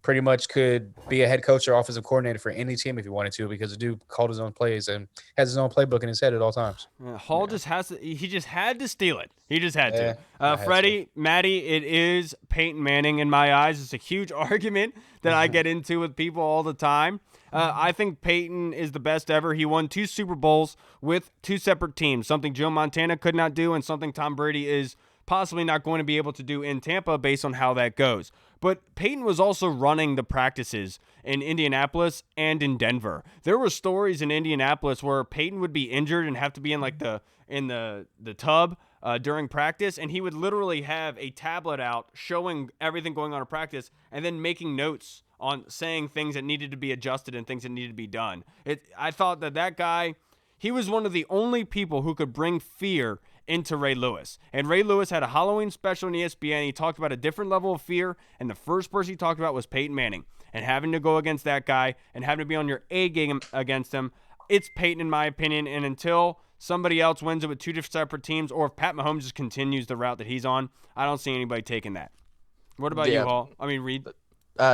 pretty much could be a head coach or offensive coordinator for any team if he wanted to, because the dude called his own plays and has his own playbook in his head at all times. Hall just has to. He just had to steal it. He just had to. Freddie, Maddie, it is Peyton Manning in my eyes. It's a huge argument that I get into with people all the time. I think Peyton is the best ever. He won 2 Super Bowls with 2 separate teams, something Joe Montana could not do and something Tom Brady is possibly not going to be able to do in Tampa based on how that goes. But Peyton was also running the practices in Indianapolis and in Denver. There were stories in Indianapolis where Peyton would be injured and have to be in like the tub during practice, and he would literally have a tablet out showing everything going on in practice and then making notes on saying things that needed to be adjusted and things that needed to be done. I thought that guy, he was one of the only people who could bring fear into Ray Lewis. And Ray Lewis had a Halloween special on ESPN. He talked about a different level of fear, and the first person he talked about was Peyton Manning. And having to go against that guy and having to be on your A game against him, it's Peyton in my opinion. And until somebody else wins it with two different separate teams, or if Pat Mahomes just continues the route that he's on, I don't see anybody taking that. What about you, Hall? I mean, Reed?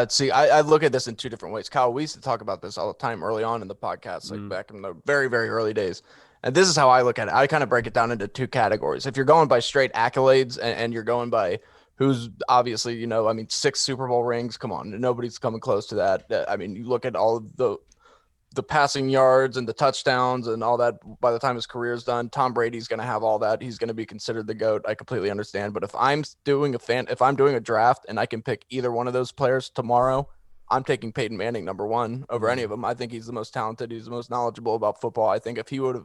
See, I look at this in two different ways. Kyle, we used to talk about this all the time early on in the podcast, like back in the very, very early days. And this is how I look at it. I kind of break it down into two categories. If you're going by straight accolades and you're going by who's obviously, 6 Super Bowl rings, come on, nobody's coming close to that. I mean, you look at all of the passing yards and the touchdowns and all that. By the time his career is done, Tom Brady's going to have all that. He's going to be considered the GOAT. I completely understand. But if I'm doing a draft and I can pick either one of those players tomorrow, I'm taking Peyton Manning number one over any of them. I think he's the most talented. He's the most knowledgeable about football. I think if he would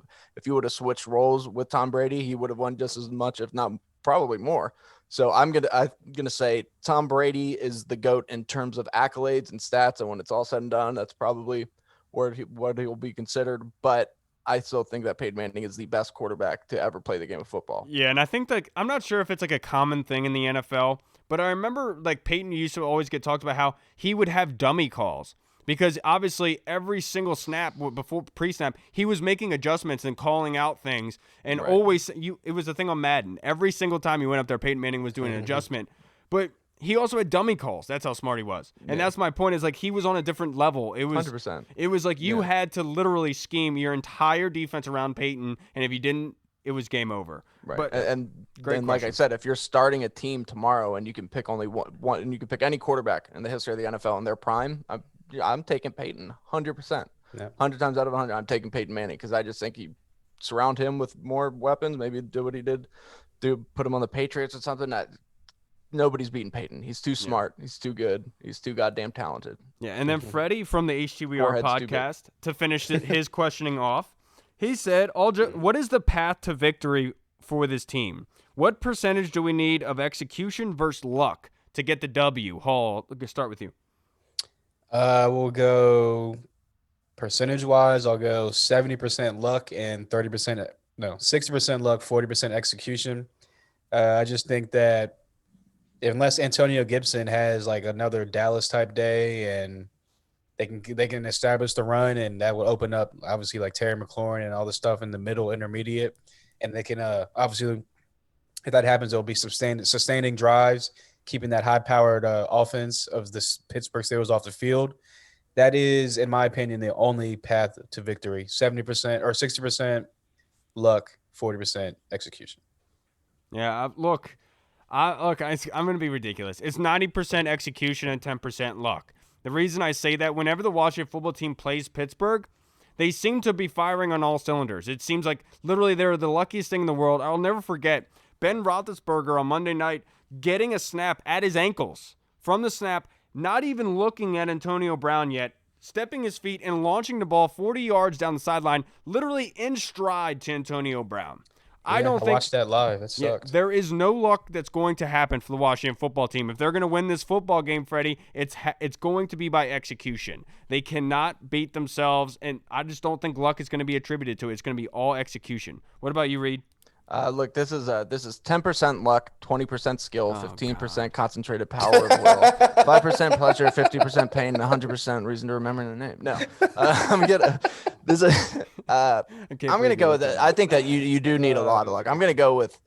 have switched roles with Tom Brady, he would have won just as much, if not probably more. So I'm gonna say Tom Brady is the GOAT in terms of accolades and stats. And when it's all said and done, that's probably what he'll be considered. But I still think that Peyton Manning is the best quarterback to ever play the game of football. Yeah, and I think I'm not sure if it's like a common thing in the NFL, but I remember like Peyton used to always get talked about how he would have dummy calls because obviously every single snap before pre-snap, he was making adjustments and calling out things, and always it was a thing on Madden. Every single time he went up there, Peyton Manning was doing an adjustment, but he also had dummy calls. That's how smart he was. And that's my point, is like he was on a different level. It was 100%. It was like you had to literally scheme your entire defense around Peyton, and if you didn't, it was game over. Right. But and like I said, if you're starting a team tomorrow and you can pick only one and you can pick any quarterback in the history of the NFL in their prime, I'm taking Peyton 100%. 100 times out of 100, I'm taking Peyton Manning because I just think you surround him with more weapons, maybe do what he did, put him on the Patriots or something. Nobody's beating Peyton. He's too smart. He's too good. He's too goddamn talented. Yeah, and then Freddie from the HTWR podcast, to finish his questioning off, he said, what is the path to victory for this team? What percentage do we need of execution versus luck to get the W? Hall, let's start with you. We'll go percentage-wise. I'll go 70% luck and 60% luck, 40% execution. I just think that unless Antonio Gibson has like another Dallas type day and they can establish the run, and that will open up obviously like Terry McLaurin and all the stuff in the middle intermediate, and they can obviously, if that happens, there'll be sustaining drives, keeping that high powered offense of the Pittsburgh Steelers off the field. That is, in my opinion, the only path to victory. 70% or 60% luck, 40% execution. Yeah, look, I'm going to be ridiculous. It's 90% execution and 10% luck. The reason I say that, whenever the Washington football team plays Pittsburgh, they seem to be firing on all cylinders. It seems like literally they're the luckiest thing in the world. I'll never forget Ben Roethlisberger on Monday night getting a snap at his ankles from the snap, not even looking at Antonio Brown yet, stepping his feet and launching the ball 40 yards down the sideline, literally in stride to Antonio Brown. I watched that live. That sucked. There is no luck that's going to happen for the Washington football team. If they're going to win this football game, Freddie, it's going to be by execution. They cannot beat themselves, and I just don't think luck is going to be attributed to it. It's going to be all execution. What about you, Reed? Look, this is 10% luck, 20% skill, 15% concentrated power of will, 5% pleasure, 50% pain, and 100% reason to remember the name. No, I'm gonna go with it. I think that you do need a lot of luck. I'm gonna go with.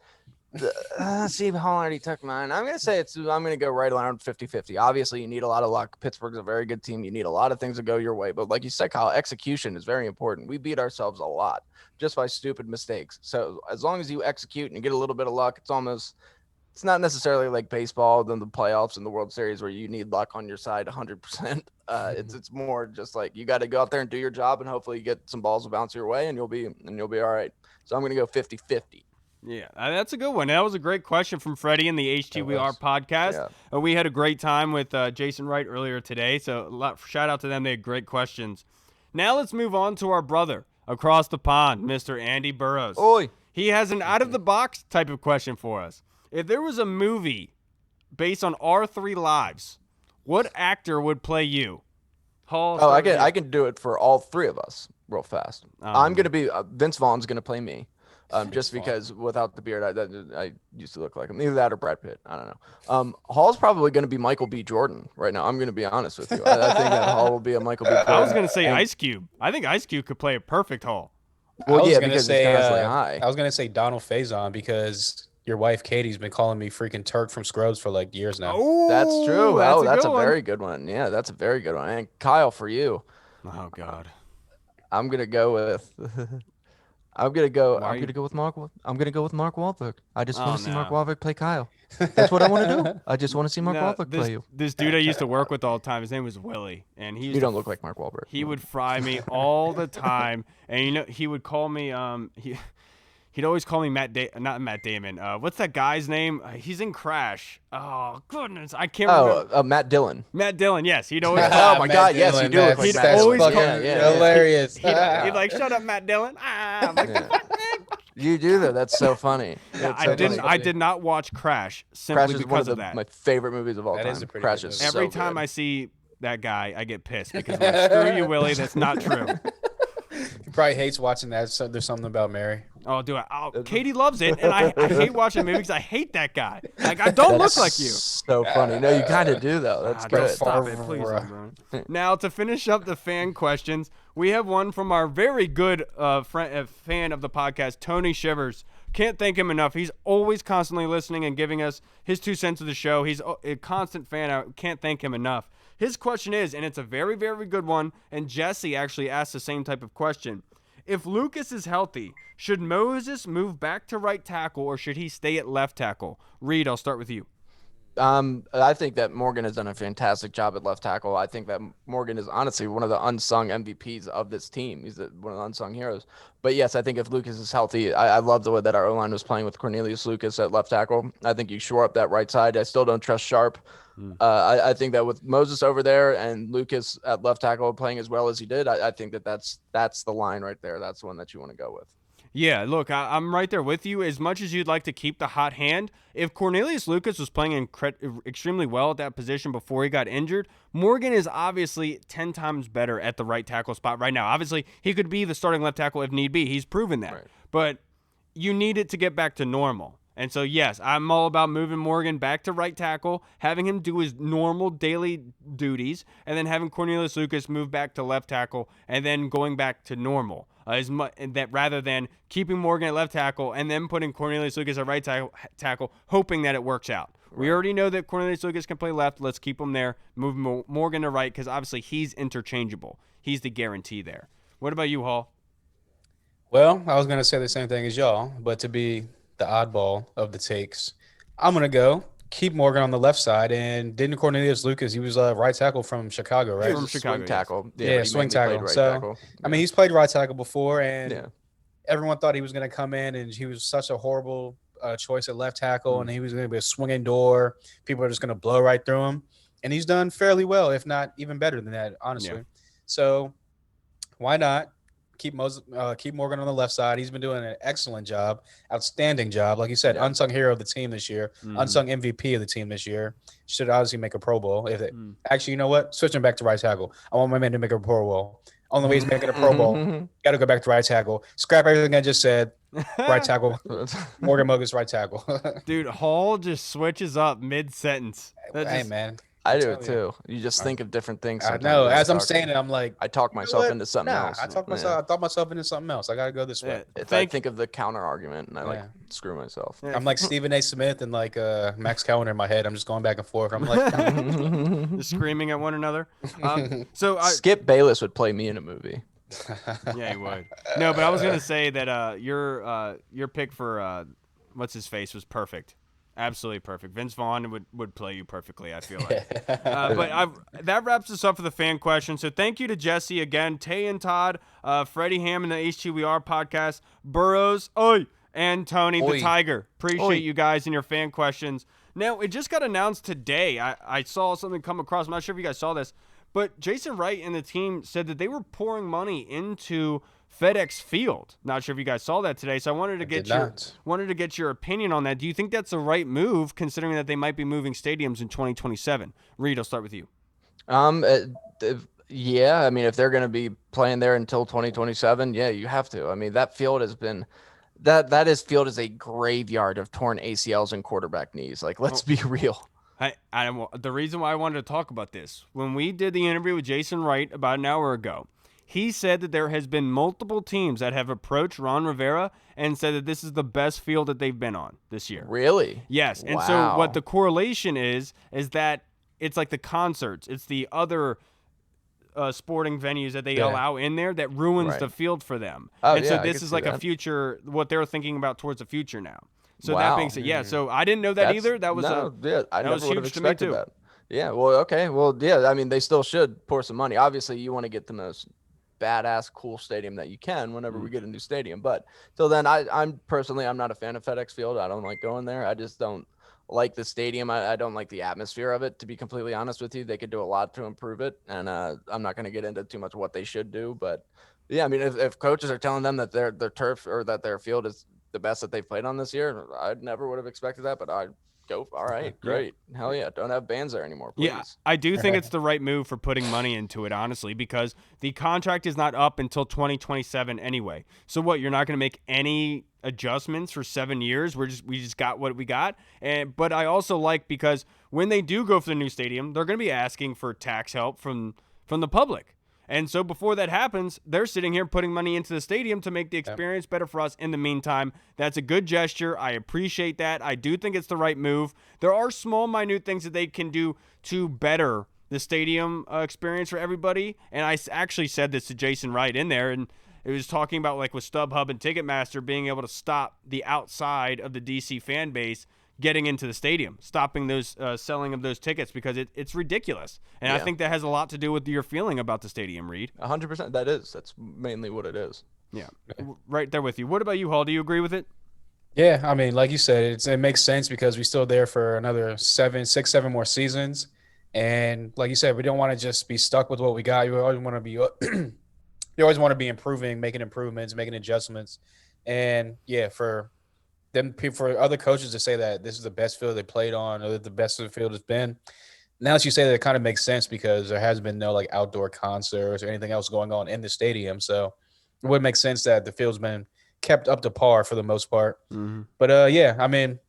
See, Hall already took mine. I'm gonna go right around 50-50. Obviously, you need a lot of luck. Pittsburgh's a very good team. You need a lot of things to go your way. But like you said, Kyle, execution is very important. We beat ourselves a lot just by stupid mistakes. So as long as you execute and you get a little bit of luck, it's not necessarily like baseball than the playoffs and the World Series where you need luck on your side 100%. It's more just like you got to go out there and do your job, and hopefully you get some balls to bounce your way, and you'll be all right. So I'm gonna go 50-50. Yeah, that's a good one. That was a great question from Freddie in the HTWR podcast. Yeah. We had a great time with Jason Wright earlier today, so shout out to them. They had great questions. Now let's move on to our brother across the pond, Mr. Andy Burrows. Oi. He has an out-of-the-box type of question for us. If there was a movie based on our three lives, what actor would play you? Hall, Oh, I can do it for all three of us real fast. Oh, I'm gonna be Vince Vaughn's gonna play me, just because without the beard, I used to look like him. Either that or Brad Pitt. I don't know. Hall's probably gonna be Michael B. Jordan right now. I'm gonna be honest with you. I think that Hall will be a Michael B. Jordan. I was gonna say Ice Cube. I think Ice Cube could play a perfect Hall. Well, yeah, gonna because say, he's constantly high. I was gonna say Donald Faison because your wife Katie's been calling me freaking Turk from Scrubs for like years now. Oh, That's true. That's a good one. very good one. Yeah, that's a very good one. And Kyle, for you, Oh God. I'm gonna go with. I'm gonna go with Mark. I'm gonna go with Mark Wahlberg. I just want to see Mark Wahlberg play Kyle. That's what I want to do. I just want to see Mark Wahlberg play you. This dude I used to work with all the time, his name was Willie, and You don't look like Mark Wahlberg. he would fry me all the time, and he would call me he'd always call me not Matt Damon. What's that guy's name? He's in Crash. Oh goodness, I can't remember. Matt Dillon. Matt Dillon, yes, he'd always. Oh my God, yes, you do look like He'd Matt always Dillon. call- Yeah. Hilarious. He'd like, shut up, Matt Dillon. I'm like, Yeah. You do though. That's so funny. Yeah, That's so funny. I did not watch Crash simply Crash is one because of of that. my favorite movies of all That time. is a pretty Crash good is movie. Every so time good. I see that guy, I get pissed because I'm like, screw you, Willie. That's not true. He probably hates watching that. So there's something about Mary. Oh, do I? Oh, Katie loves it, and I hate watching movies. I hate that guy. Like, I don't look like you. So funny. No, you kind of do though. That's Don't good. stop it, please, don't. Now, to finish up the fan questions, we have one from our very good fan of the podcast, Tony Shivers. Can't thank him enough. He's always constantly listening and giving us his 2 cents of the show. He's a constant fan. I can't thank him enough. His question is, and it's a very, very good one, and Jesse actually asked the same type of question. If Lucas is healthy, should Moses move back to right tackle or should he stay at left tackle? Reed, I'll start with you. I think that Morgan has done a fantastic job at left tackle. I think that Morgan is honestly one of the unsung MVPs of this team. He's one of the unsung heroes. But yes, I think if Lucas is healthy, I love the way that our O-line was playing with Cornelius Lucas at left tackle. I think you shore up that right side. I still don't trust Sharp. I think that with Moses over there and Lucas at left tackle playing as well as he did, I think that's the line right there. That's the one that you want to go with. Yeah, look, I'm right there with you. As much as you'd like to keep the hot hand, if Cornelius Lucas was playing extremely well at that position before he got injured, Morgan is obviously 10 times better at the right tackle spot right now. Obviously, he could be the starting left tackle if need be. He's proven that. Right. But you need it to get back to normal. And so, yes, I'm all about moving Morgan back to right tackle, having him do his normal daily duties, and then having Cornelius Lucas move back to left tackle, and then going back to normal. Rather than keeping Morgan at left tackle and then putting Cornelius Lucas at right tackle, hoping that it works out. Right. We already know that Cornelius Lucas can play left. Let's keep him there. Move Morgan to right because obviously he's interchangeable. He's the guarantee there. What about you, Hall? Well, I was going to say the same thing as y'all, but to be the oddball of the takes, I'm going to go keep Morgan on the left side. And didn't Cornelius Lucas, he was a right tackle from Chicago, right? From Chicago, swing tackle. Yeah, swing tackle. Right so, tackle. I mean, he's played right tackle before, and everyone thought he was going to come in, and he was such a horrible choice at left tackle, and he was going to be a swinging door. People are just going to blow right through him. And he's done fairly well, if not even better than that, honestly. Yeah. So why not? Keep Morgan on the left side. He's been doing an excellent job, outstanding job. Like you said, unsung hero of the team this year, unsung MVP of the team this year. Should obviously make a Pro Bowl. Actually, you know what? Switching back to right tackle. I want my man to make a Pro Bowl. Only way he's making a Pro Bowl, got to go back to right tackle. Scrap everything I just said. Right tackle. Morgan Mogus, right tackle. Dude, Hall just switches up mid-sentence. Hey, man. I do it too. You just think of different things. I know. As I'm saying it, I'm like, I talk myself into something else. I thought myself into something else. I got to go this way. I think of the counter argument and I screw myself. Yeah. I'm like Stephen A. Smith and like Max Kellerman in my head. I'm just going back and forth. I'm like just screaming at one another. Skip Bayless would play me in a movie. Yeah, he would. No, but I was gonna say that your pick for what's his face was perfect. Absolutely perfect. Vince Vaughn would play you perfectly, I feel like. That wraps us up for the fan question. So thank you to Jesse again, Tay and Todd, Freddie Ham and the HTWR podcast, Burrows, And Tony the Oi. Tiger. Appreciate Oi. you guys and your fan questions. Now, it just got announced today. I saw something come across. I'm not sure if you guys saw this, but Jason Wright and the team said that they were pouring money into FedEx Field. Not sure if you guys saw that today, so I wanted to get your opinion on that. Do you think that's the right move, considering that they might be moving stadiums in 2027? Reed, I'll start with you. Yeah, I mean, if they're going to be playing there until 2027, yeah, you have to. I mean, that field has been field is a graveyard of torn ACLs and quarterback knees. Like, let's be real. The reason why I wanted to talk about this, when we did the interview with Jason Wright about an hour ago, he said that there has been multiple teams that have approached Ron Rivera and said that this is the best field that they've been on this year. Really? Yes. And Wow. so what the correlation is that it's like the concerts, it's the other sporting venues that they allow in there that ruins the field for them. Oh, and yeah, so I this could is see like a that. future, what they're thinking about towards the future now. So Wow. that being said, so I didn't know that either. That was I that was never would have huge to me expected too. that. Yeah, well, okay. Well, yeah, I mean, they still should pour some money. Obviously, you want to get the most badass, cool stadium that you can whenever we get a new stadium. But till then, I'm personally, I'm not a fan of FedEx Field. I don't like going there. I just don't like the stadium. I don't like the atmosphere of it, to be completely honest with you. They could do a lot to improve it. And I'm not going to get into too much what they should do. But yeah, I mean, if coaches are telling them that their turf or that their field is the best that they've played on this year, I never would have expected that, but I go, all right, great. Hell yeah. Don't have bands there anymore, please. Yeah, I do think it's the right move for putting money into it, honestly, because the contract is not up until 2027 anyway. So what, you're not going to make any adjustments for 7 years? We just got what we got. But I also like, because when they do go for the new stadium, they're going to be asking for tax help from the public. And so before that happens, they're sitting here putting money into the stadium to make the experience better for us in the meantime. That's a good gesture. I appreciate that. I do think it's the right move. There are small, minute things that they can do to better the stadium experience for everybody. And I actually said this to Jason Wright in there, and it was talking about, like, with StubHub and Ticketmaster being able to stop the outside of the DC fan base getting into the stadium, stopping those selling of those tickets, because it's ridiculous. And I think that has a lot to do with your feeling about the stadium, Reed. 100%. That's mainly what it is. Yeah, right there with you. What about you, Hall? Do you agree with it? Yeah, I mean, like you said, it makes sense because we're still there for another 7 more seasons. And like you said, we don't want to just be stuck with what we got. You always want to be you always want to be improving, making improvements, making adjustments. And yeah, for other coaches to say that this is the best field they played on, or the best the field has been, now that you say that, it kind of makes sense because there has been no like outdoor concerts or anything else going on in the stadium. So it would make sense that the field's been kept up to par for the most part. Mm-hmm. But yeah, I mean,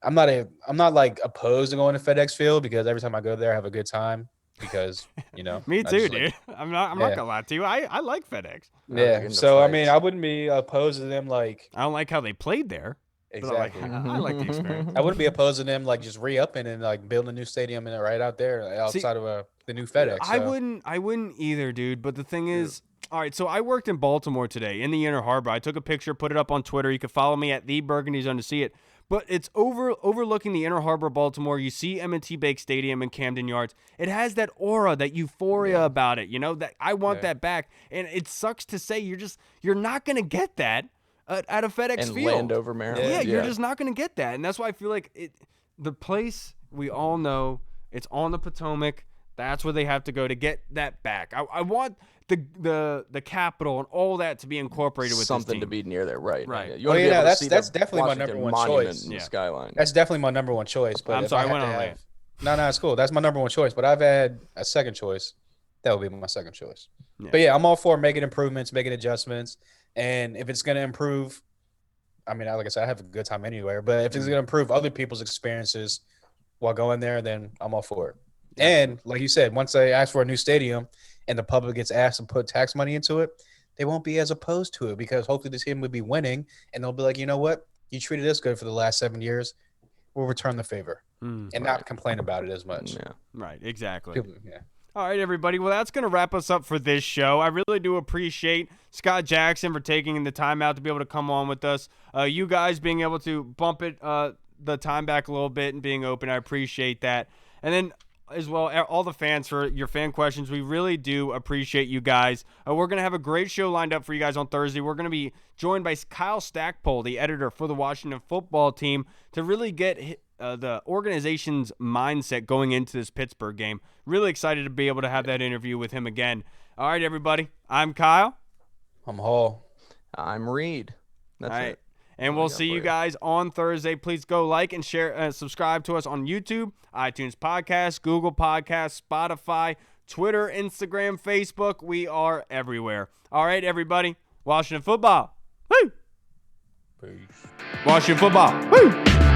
I'm not like opposed to going to FedEx Field because every time I go there, I have a good time. Because Me I too, just, dude. I'm not gonna lie to you. I like FedEx. Yeah. So I mean, I wouldn't be opposed to them like. I don't like how they played there. Exactly. But I like the experience. I wouldn't be opposed to them like just re-upping and like building a new stadium and right out there outside of the new FedEx. I wouldn't either, dude. But the thing is, all right. So I worked in Baltimore today in the Inner Harbor. I took a picture, put it up on Twitter. You can follow me at the Burgundy Zone to see it. But it's overlooking the Inner Harbor, Baltimore. You see M&T Bank Stadium and Camden Yards. It has that aura, that euphoria about it. That I want that back. And it sucks to say you're not gonna get that at a FedEx Field. Landover, Maryland. Yeah, you're just not gonna get that. And that's why I feel like the place, we all know, it's on the Potomac. That's where they have to go to get that back. I want the Capitol and all that to be incorporated with something this team. to be near there, right? Right. Yeah. You want to be able to see that's the definitely my Washington number one Monument choice. in Yeah. the skyline. That's definitely my number one choice. But I'm if sorry, I had went to on a have- rant. No, it's cool. That's my number one choice. But I've had a second choice. That would be my second choice. Yeah. But yeah, I'm all for making improvements, making adjustments, and if it's going to improve, I mean, like I said, I have a good time anywhere. But if it's going to improve other people's experiences while going there, then I'm all for it. And like you said, once they ask for a new stadium and the public gets asked to put tax money into it, they won't be as opposed to it because hopefully this team will be winning and they'll be like, you know what? You treated us good for the last 7 years. We'll return the favor and not complain about it as much. Yeah. Right, exactly. Yeah. All right, everybody. Well, that's going to wrap us up for this show. I really do appreciate Scott Jackson for taking the time out to be able to come on with us. You guys being able to bump it the time back a little bit and being open. I appreciate that. And then as well, all the fans, for your fan questions. We really do appreciate you guys. We're going to have a great show lined up for you guys on Thursday. We're going to be joined by Kyle Stackpole, the editor for the Washington football team, to really get the organization's mindset going into this Pittsburgh game. Really excited to be able to have that interview with him again. All right, everybody. I'm Kyle. I'm Hall. I'm Reed. That's all right. it. And we'll see you guys on Thursday. Please go like and share, subscribe to us on YouTube, iTunes Podcasts, Google Podcasts, Spotify, Twitter, Instagram, Facebook. We are everywhere. All right, everybody. Washington football. Woo! Peace. Washington football. Woo!